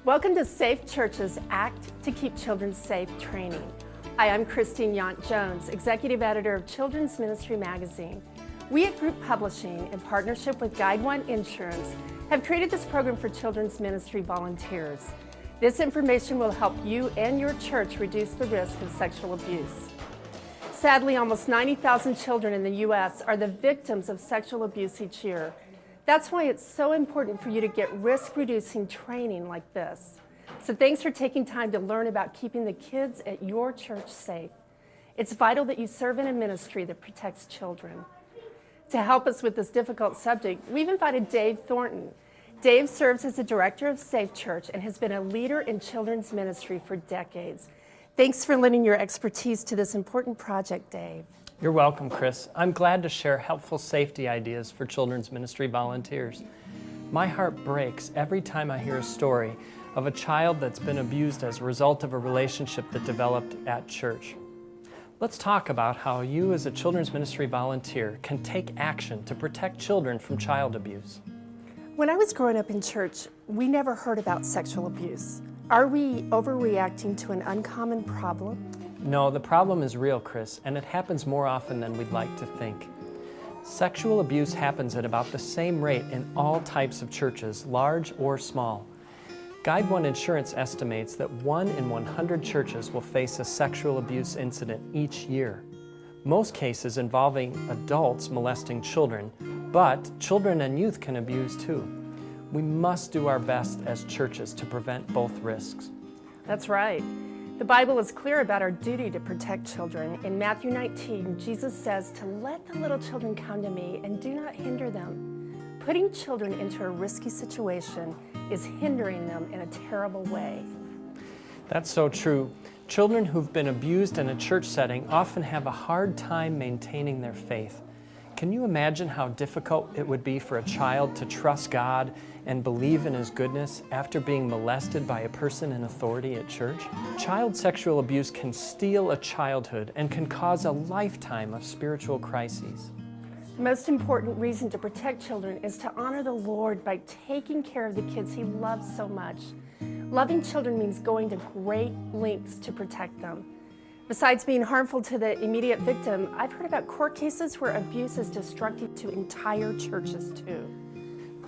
Welcome to Safe Church's Act to Keep Children Safe training. Hi, I'm Christine Yount-Jones, Executive Editor of Children's Ministry Magazine. We at Group Publishing, in partnership with Guide One Insurance, have created this program for children's ministry volunteers. This information will help you and your church reduce the risk of sexual abuse. Sadly, almost 90,000 children in the U.S. are the victims of sexual abuse each year. That's why it's so important for you to get risk-reducing training like this. So thanks for taking time to learn about keeping the kids at your church safe. It's vital that you serve in a ministry that protects children. To help us with this difficult subject, we've invited Dave Thornton. Dave serves as the director of Safe Church and has been a leader in children's ministry for decades. Thanks for lending your expertise to this important project, Dave. You're welcome, Chris. I'm glad to share helpful safety ideas for children's ministry volunteers. My heart breaks every time I hear a story of a child that's been abused as a result of a relationship that developed at church. Let's talk about how you as a children's ministry volunteer can take action to protect children from child abuse. When I was growing up in church, we never heard about sexual abuse. Are we overreacting to an uncommon problem? No, the problem is real, Chris, and it happens more often than we'd like to think. Sexual abuse happens at about the same rate in all types of churches, large or small. Guide One Insurance estimates that 1 in 100 churches will face a sexual abuse incident each year. Most cases involving adults molesting children, but children and youth can abuse too. We must do our best as churches to prevent both risks. That's right. The Bible is clear about our duty to protect children. In Matthew 19, Jesus says to let the little children come to me and do not hinder them. Putting children into a risky situation is hindering them in a terrible way. That's so true. Children who've been abused in a church setting often have a hard time maintaining their faith. Can you imagine how difficult it would be for a child to trust God and believe in His goodness after being molested by a person in authority at church? Child sexual abuse can steal a childhood and can cause a lifetime of spiritual crises. The most important reason to protect children is to honor the Lord by taking care of the kids He loves so much. Loving children means going to great lengths to protect them. Besides being harmful to the immediate victim, I've heard about court cases where abuse is destructive to entire churches too.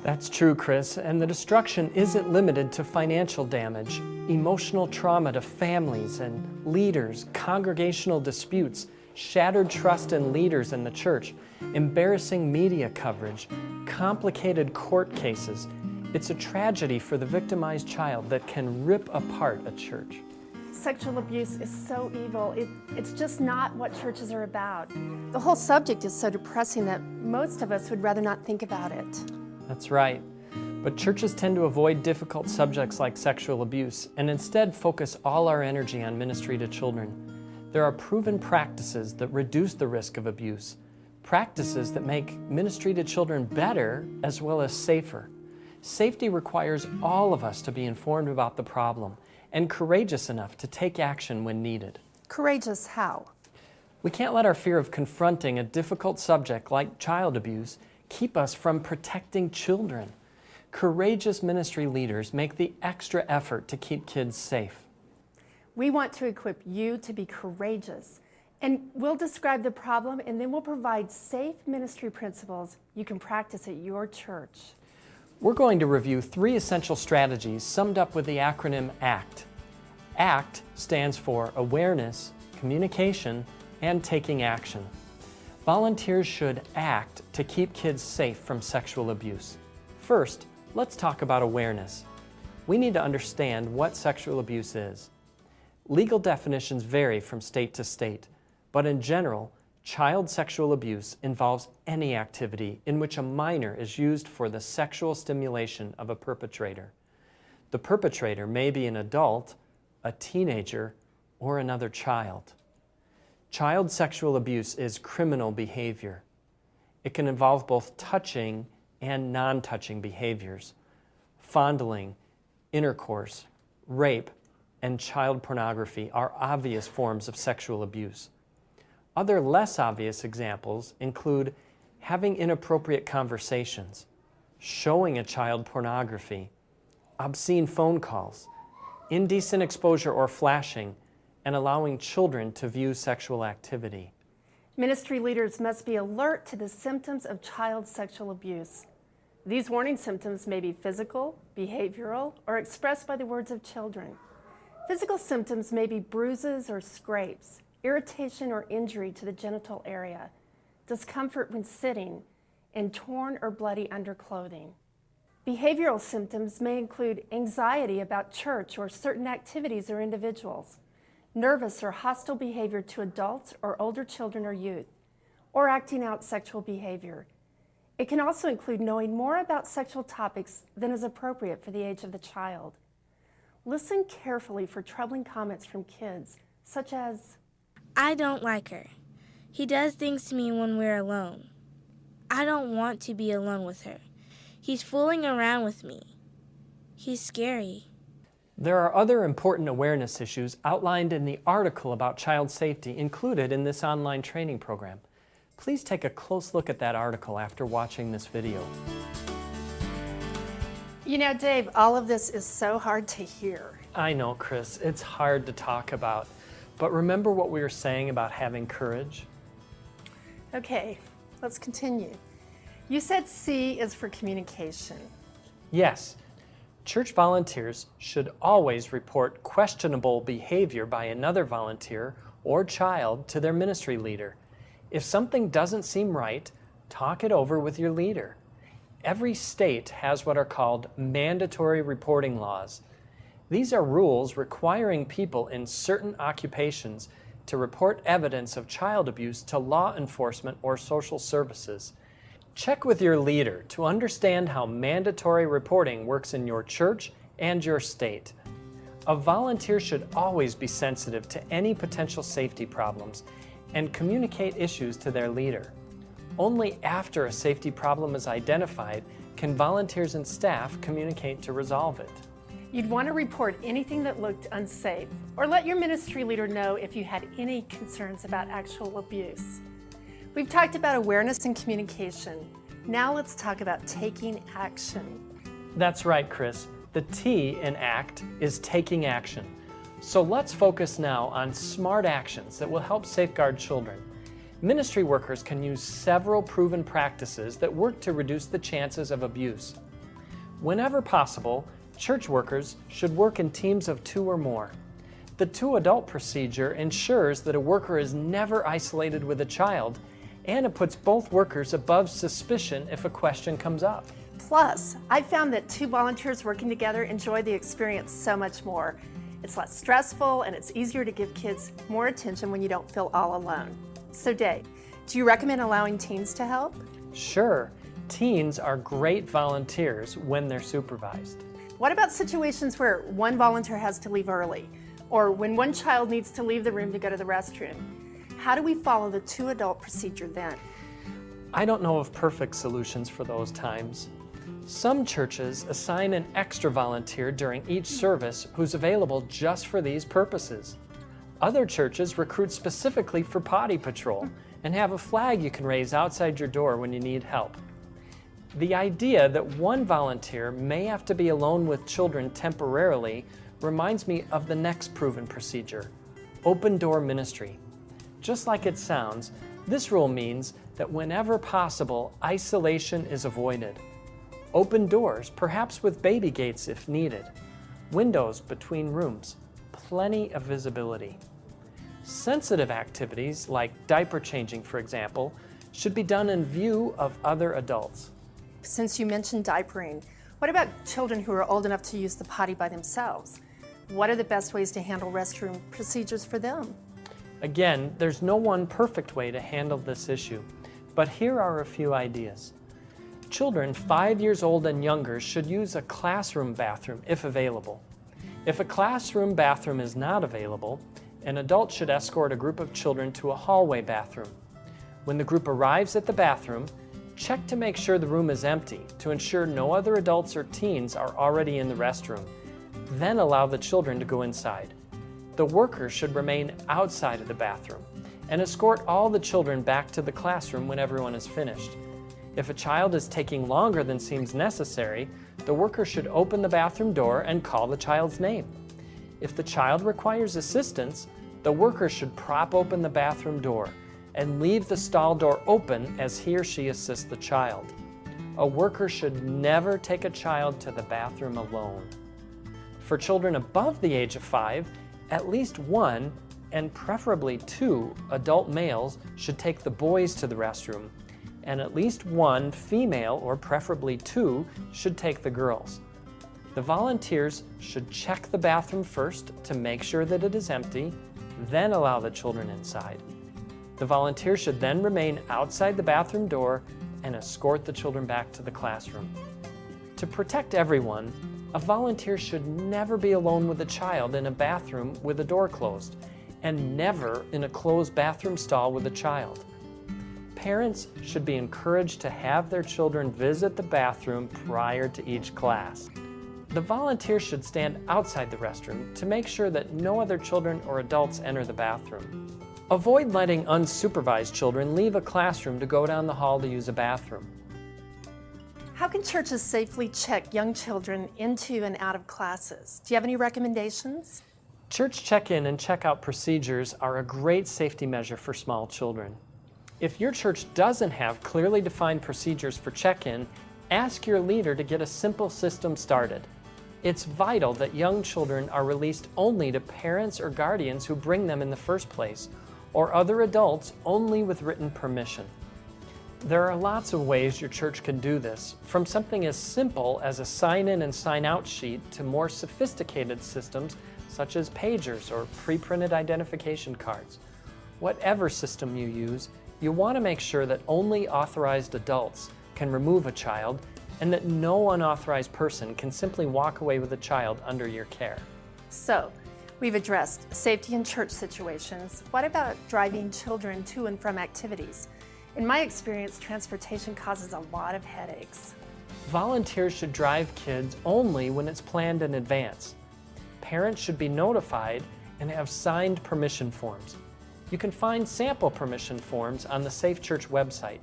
That's true, Chris, and the destruction isn't limited to financial damage. Emotional trauma to families and leaders, congregational disputes, shattered trust in leaders in the church, embarrassing media coverage, complicated court cases. It's a tragedy for the victimized child that can rip apart a church. Sexual abuse is so evil. It's just not what churches are about. The whole subject is so depressing that most of us would rather not think about it. That's right. But churches tend to avoid difficult subjects like sexual abuse and instead focus all our energy on ministry to children. There are proven practices that reduce the risk of abuse, practices that make ministry to children better as well as safer. Safety requires all of us to be informed about the problem and courageous enough to take action when needed. Courageous how? We can't let our fear of confronting a difficult subject like child abuse keep us from protecting children. Courageous ministry leaders make the extra effort to keep kids safe. We want to equip you to be courageous, and we'll describe the problem and then we'll provide safe ministry principles you can practice at your church. We're going to review 3 essential strategies summed up with the acronym ACT. ACT stands for awareness, communication, and taking action. Volunteers should act to keep kids safe from sexual abuse. First, let's talk about awareness. We need to understand what sexual abuse is. Legal definitions vary from state to state, but in general, child sexual abuse involves any activity in which a minor is used for the sexual stimulation of a perpetrator. The perpetrator may be an adult, a teenager, or another child. Child sexual abuse is criminal behavior. It can involve both touching and non-touching behaviors. Fondling, intercourse, rape, and child pornography are obvious forms of sexual abuse. Other less obvious examples include having inappropriate conversations, showing a child pornography, obscene phone calls, indecent exposure or flashing, and allowing children to view sexual activity. Ministry leaders must be alert to the symptoms of child sexual abuse. These warning symptoms may be physical, behavioral, or expressed by the words of children. Physical symptoms may be bruises or scrapes, irritation or injury to the genital area, discomfort when sitting, and torn or bloody underclothing. Behavioral symptoms may include anxiety about church or certain activities or individuals, nervous or hostile behavior to adults or older children or youth, or acting out sexual behavior. It can also include knowing more about sexual topics than is appropriate for the age of the child. Listen carefully for troubling comments from kids, such as, "I don't like her. He does things to me when we're alone. I don't want to be alone with her. He's fooling around with me. He's scary." There are other important awareness issues outlined in the article about child safety included in this online training program. Please take a close look at that article after watching this video. You know, Dave, all of this is so hard to hear. I know, Chris, it's hard to talk about, but remember what we were saying about having courage? Okay, let's continue. You said C is for communication. Yes, church volunteers should always report questionable behavior by another volunteer or child to their ministry leader. If something doesn't seem right, talk it over with your leader. Every state has what are called mandatory reporting laws. These are rules requiring people in certain occupations to report evidence of child abuse to law enforcement or social services. Check with your leader to understand how mandatory reporting works in your church and your state. A volunteer should always be sensitive to any potential safety problems and communicate issues to their leader. Only after a safety problem is identified can volunteers and staff communicate to resolve it. You'd want to report anything that looked unsafe, or let your ministry leader know if you had any concerns about actual abuse. We've talked about awareness and communication. Now let's talk about taking action. That's right, Chris. The T in ACT is taking action. So let's focus now on smart actions that will help safeguard children. Ministry workers can use several proven practices that work to reduce the chances of abuse. Whenever possible, church workers should work in teams of 2 or more. The 2-adult procedure ensures that a worker is never isolated with a child, and it puts both workers above suspicion if a question comes up. Plus, I've found that 2 volunteers working together enjoy the experience so much more. It's less stressful and it's easier to give kids more attention when you don't feel all alone. So Dave, do you recommend allowing teens to help? Sure, teens are great volunteers when they're supervised. What about situations where one volunteer has to leave early, or when one child needs to leave the room to go to the restroom? How do we follow the 2-adult procedure then? I don't know of perfect solutions for those times. Some churches assign an extra volunteer during each service who's available just for these purposes. Other churches recruit specifically for potty patrol and have a flag you can raise outside your door when you need help. The idea that one volunteer may have to be alone with children temporarily reminds me of the next proven procedure, open door ministry. Just like it sounds, this rule means that whenever possible, isolation is avoided. Open doors, perhaps with baby gates if needed. Windows between rooms, plenty of visibility. Sensitive activities, like diaper changing, for example, should be done in view of other adults. Since you mentioned diapering, what about children who are old enough to use the potty by themselves? What are the best ways to handle restroom procedures for them? Again, there's no one perfect way to handle this issue, but here are a few ideas. Children 5 years old and younger should use a classroom bathroom if available. If a classroom bathroom is not available, an adult should escort a group of children to a hallway bathroom. When the group arrives at the bathroom, check to make sure the room is empty to ensure no other adults or teens are already in the restroom. Then allow the children to go inside. The worker should remain outside of the bathroom and escort all the children back to the classroom when everyone is finished. If a child is taking longer than seems necessary, the worker should open the bathroom door and call the child's name. If the child requires assistance, the worker should prop open the bathroom door and leave the stall door open as he or she assists the child. A worker should never take a child to the bathroom alone. For children above the age of 5, at least one, and preferably 2, adult males should take the boys to the restroom, and at least 1 female, or preferably 2, should take the girls. The volunteers should check the bathroom first to make sure that it is empty, then allow the children inside. The volunteers should then remain outside the bathroom door and escort the children back to the classroom. To protect everyone, a volunteer should never be alone with a child in a bathroom with the door closed, and never in a closed bathroom stall with a child. Parents should be encouraged to have their children visit the bathroom prior to each class. The volunteer should stand outside the restroom to make sure that no other children or adults enter the bathroom. Avoid letting unsupervised children leave a classroom to go down the hall to use a bathroom. How can churches safely check young children into and out of classes? Do you have any recommendations? Church check-in and check-out procedures are a great safety measure for small children. If your church doesn't have clearly defined procedures for check-in, ask your leader to get a simple system started. It's vital that young children are released only to parents or guardians who bring them in the first place, or other adults only with written permission. There are lots of ways your church can do this, from something as simple as a sign-in and sign-out sheet to more sophisticated systems such as pagers or pre-printed identification cards. Whatever system you use, you want to make sure that only authorized adults can remove a child and that no unauthorized person can simply walk away with a child under your care. So, we've addressed safety in church situations. What about driving children to and from activities? In my experience, transportation causes a lot of headaches. Volunteers should drive kids only when it's planned in advance. Parents should be notified and have signed permission forms. You can find sample permission forms on the Safe Church website.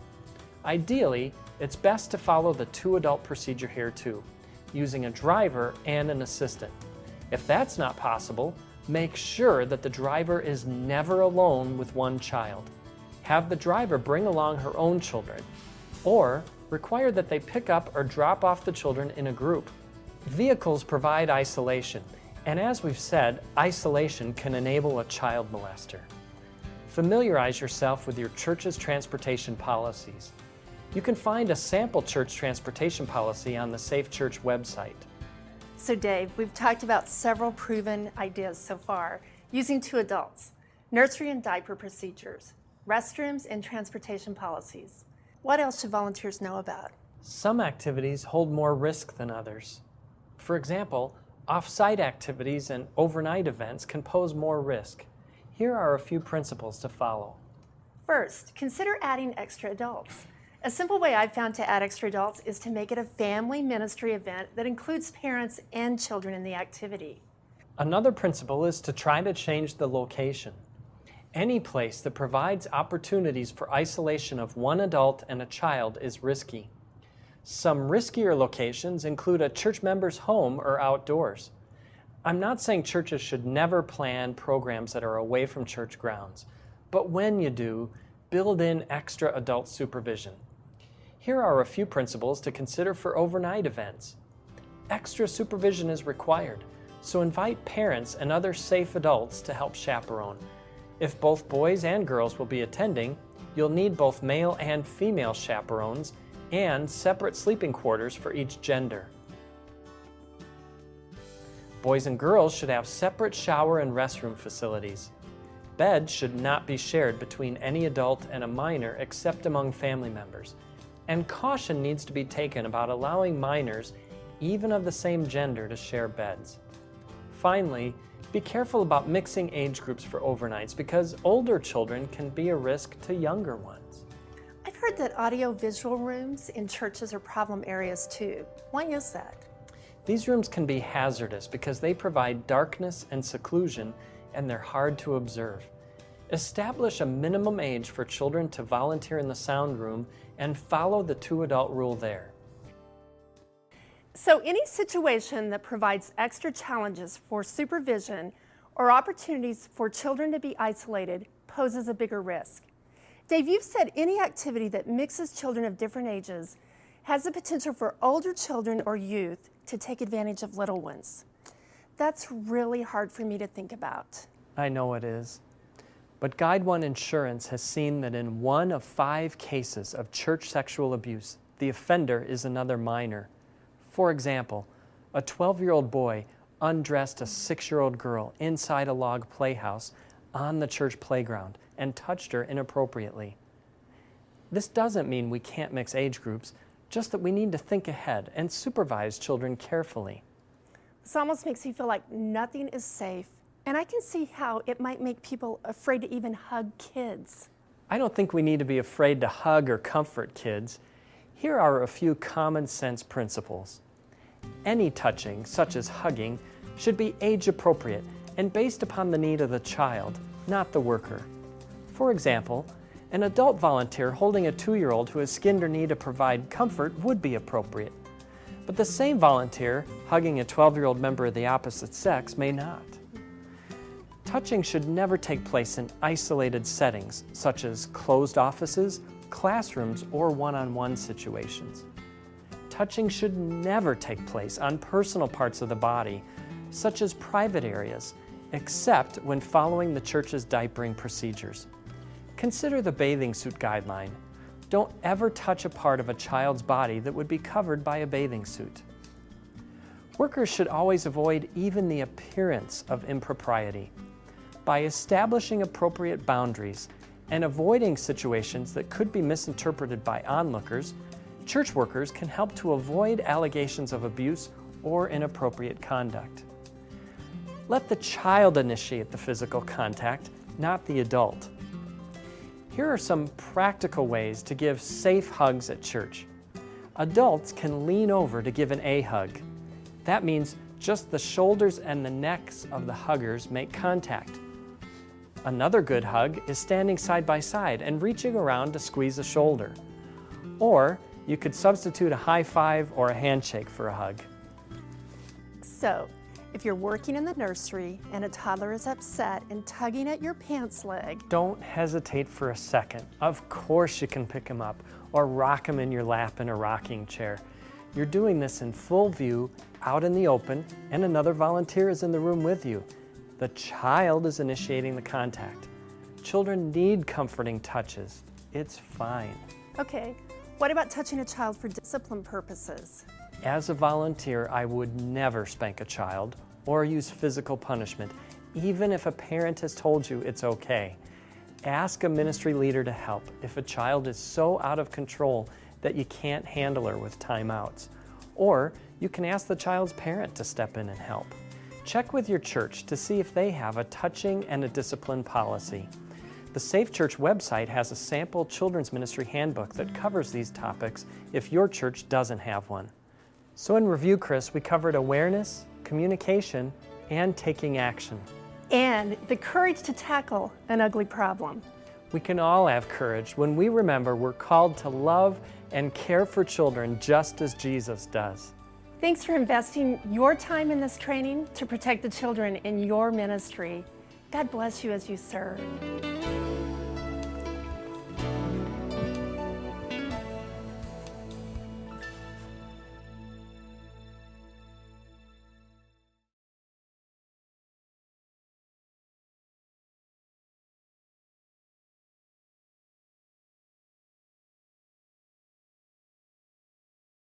Ideally, it's best to follow the 2-adult procedure here too, using a driver and an assistant. If that's not possible, make sure that the driver is never alone with one child. Have the driver bring along her own children, or require that they pick up or drop off the children in a group. Vehicles provide isolation, and as we've said, isolation can enable a child molester. Familiarize yourself with your church's transportation policies. You can find a sample church transportation policy on the Safe Church website. So Dave, we've talked about several proven ideas so far, using 2 adults, nursery and diaper procedures, restrooms, and transportation policies. What else should volunteers know about? Some activities hold more risk than others. For example, off-site activities and overnight events can pose more risk. Here are a few principles to follow. First, consider adding extra adults. A simple way I've found to add extra adults is to make it a family ministry event that includes parents and children in the activity. Another principle is to try to change the location. Any place that provides opportunities for isolation of one adult and a child is risky. Some riskier locations include a church member's home or outdoors. I'm not saying churches should never plan programs that are away from church grounds, but when you do, build in extra adult supervision. Here are a few principles to consider for overnight events. Extra supervision is required, so invite parents and other safe adults to help chaperone. If both boys and girls will be attending, you'll need both male and female chaperones and separate sleeping quarters for each gender. Boys and girls should have separate shower and restroom facilities. Beds should not be shared between any adult and a minor except among family members. And caution needs to be taken about allowing minors, even of the same gender, to share beds. Finally, be careful about mixing age groups for overnights because older children can be a risk to younger ones. I've heard that audio-visual rooms in churches are problem areas too. Why is that? These rooms can be hazardous because they provide darkness and seclusion, and they're hard to observe. Establish a minimum age for children to volunteer in the sound room and follow the 2-adult rule there. So any situation that provides extra challenges for supervision or opportunities for children to be isolated poses a bigger risk. Dave, you've said any activity that mixes children of different ages has the potential for older children or youth to take advantage of little ones. That's really hard for me to think about. I know it is. But Guide One Insurance has seen that in 1 of 5 cases of church sexual abuse, the offender is another minor. For example, a 12-year-old boy undressed a 6-year-old girl inside a log playhouse on the church playground and touched her inappropriately. This doesn't mean we can't mix age groups, just that we need to think ahead and supervise children carefully. This almost makes me feel like nothing is safe, and I can see how it might make people afraid to even hug kids. I don't think we need to be afraid to hug or comfort kids. Here are a few common sense principles. Any touching, such as hugging, should be age appropriate and based upon the need of the child, not the worker. For example, an adult volunteer holding a 2-year-old who has skinned or need to provide comfort would be appropriate. But the same volunteer hugging a 12-year-old member of the opposite sex may not. Touching should never take place in isolated settings, such as closed offices, classrooms, or one-on-one situations. Touching should never take place on personal parts of the body, such as private areas, except when following the church's diapering procedures. Consider the bathing suit guideline. Don't ever touch a part of a child's body that would be covered by a bathing suit. Workers should always avoid even the appearance of impropriety. By establishing appropriate boundaries and avoiding situations that could be misinterpreted by onlookers, church workers can help to avoid allegations of abuse or inappropriate conduct. Let the child initiate the physical contact, not the adult. Here are some practical ways to give safe hugs at church. Adults can lean over to give an A hug. That means just the shoulders and the necks of the huggers make contact. Another good hug is standing side by side and reaching around to squeeze a shoulder. Or you could substitute a high five or a handshake for a hug. So, if you're working in the nursery and a toddler is upset and tugging at your pants leg, don't hesitate for a second. Of course you can pick him up or rock him in your lap in a rocking chair. You're doing this in full view, out in the open, and another volunteer is in the room with you. The child is initiating the contact. Children need comforting touches. It's fine. Okay, what about touching a child for discipline purposes? As a volunteer, I would never spank a child or use physical punishment, even if a parent has told you it's okay. Ask a ministry leader to help if a child is so out of control that you can't handle her with timeouts. Or you can ask the child's parent to step in and help. Check with your church to see if they have a touching and a discipline policy. The Safe Church website has a sample children's ministry handbook that covers these topics if your church doesn't have one. So in review, Chris, we covered awareness, communication, and taking action. And the courage to tackle an ugly problem. We can all have courage when we remember we're called to love and care for children just as Jesus does. Thanks for investing your time in this training to protect the children in your ministry. God bless you as you serve.